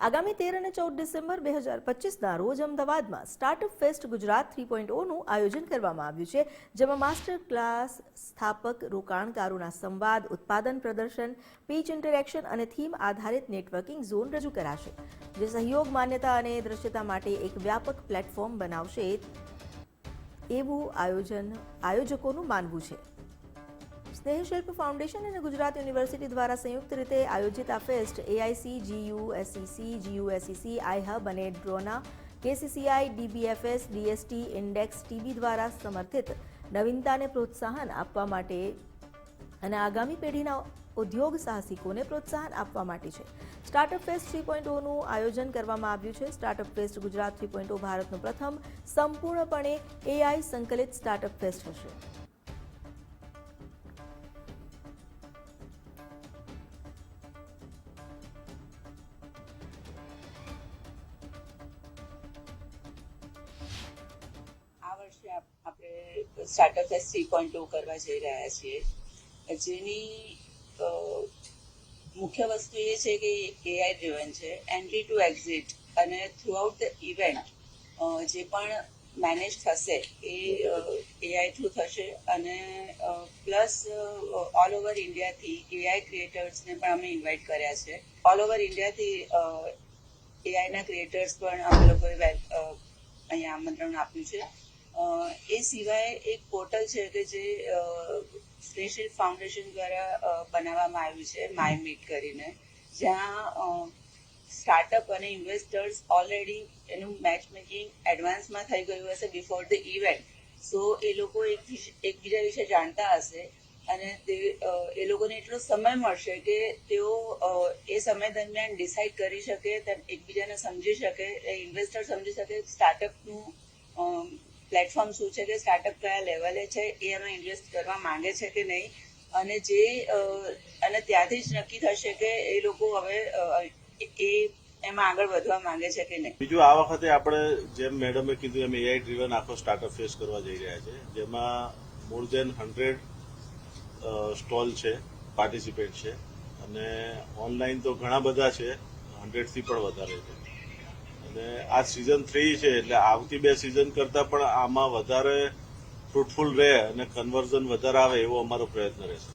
આગામી 13 અને 14 ડિસેમ્બર 2025ના રોજ અમદાવાદમાં સ્ટાર્ટઅપ ફેસ્ટ ગુજરાત 3.0નું આયોજન કરવામાં આવ્યું છે, જેમાં માસ્ટર ક્લાસ, સ્થાપક, રોકાણકારોના સંવાદ, ઉત્પાદન પ્રદર્શન, પીચ ઇન્ટરેક્શન અને થીમ આધારિત નેટવર્કિંગ ઝોન રજૂ કરાશે, જે સહયોગ, માન્યતા અને દ્રશ્યતા માટે એક વ્યાપક પ્લેટફોર્મ બનાવશે એવું આયોજકોનું માનવું છે. સ્નેહ શિલ્પ ફાઉન્ડેશન અને ગુજરાત યુનિવર્સિટી દ્વારા સંયુક્ત રીતે આયોજિત આ fest AIC, GUSEC, GUSEC, iHub અને Drona, KCCI, DBFS, DST, index TB દ્વારા સમર્થિત નવીનતાને પ્રોત્સાહન આપવા માટે અને આગામી પેઢીના ઉદ્યોગ સાહસિકોને પ્રોત્સાહન આપવા માટે છે. સ્ટાર્ટઅપ ફેસ્ટ 3.0નું આયોજન કરવામાં આવ્યું છે. સ્ટાર્ટઅપ ફેસ્ટ ગુજરાત 3.0 ભારતનું પ્રથમ સંપૂર્ણપણે AI સંકલિત સ્ટાર્ટઅપ ફેસ્ટ હશે. આ વર્ષે આપણે સ્ટાર્ટઅપ ફેસ્ટ 3.0 કરવા જઈ રહ્યા છીએ, જેની મુખ્ય વસ્તુ એ છે કે AI ડ્રિવન છે. એન્ટ્રી ટુ એક્ઝિટ અને થ્રુઆઉટ ધ ઇવેન્ટ જે પણ મેનેજ થશે એ AI થ્રુ થશે અને પ્લસ ઓલ ઓવર ઇન્ડિયાથી AI ક્રિએટર્સને પણ અમે ઇન્વાઇટ કર્યા છે. ઓલ ઓવર ઇન્ડિયાથી AIના ક્રિએટર્સ પણ અમે લોકોએ અહીંયા આમંત્રણ આપ્યું છે. એ સિવાય એક પોર્ટલ છે કે જે સ્નેહ શિલ્પ ફાઉન્ડેશન દ્વારા બનાવવામાં આવ્યું છે, માય મીટ કરીને, જ્યાં સ્ટાર્ટઅપ અને ઇન્વેસ્ટર્સ ઓલરેડી એનું મેચ મેકિંગ એડવાન્સમાં થઈ ગયું હશે બિફોર ધ ઇવેન્ટ. સો એ લોકો એકબીજા વિશે જાણતા હશે અને એ લોકોને એટલો સમય મળશે કે તેઓ એ સમય દરમિયાન ડિસાઇડ કરી શકે, એકબીજાને સમજી શકે, ઇન્વેસ્ટર સમજી શકે સ્ટાર્ટઅપનું પ્લેટફોર્મ શું છે, કે સ્ટાર્ટઅપ કયા લેવલે છે, એ એમાં ઇન્વેસ્ટ કરવા માંગે છે કે નહીં, અને ત્યાંથી જ નક્કી થશે કે એ લોકો હવે એમાં આગળ વધવા માંગે છે કે નહીં. બીજું, આ વખતે આપણે જેમ મેડમે કીધું એમ AI ડ્રિવન આખો સ્ટાર્ટઅપ ફેસ કરવા જઈ રહ્યા છે, જેમાં મોર દેન 100 સ્ટોલ છે, પાર્ટિસિપેટ છે, અને ઓનલાઈન તો ઘણા બધા છે, 100થી પણ વધારે છે. અને આ સિઝન 3 છે, એટલે આવતી 2 સિઝન કરતાં પણ આમાં વધારે ફ્રૂટફુલ રહે અને કન્વર્ઝન વધારે આવે એવો અમારો પ્રયત્ન રહેશે.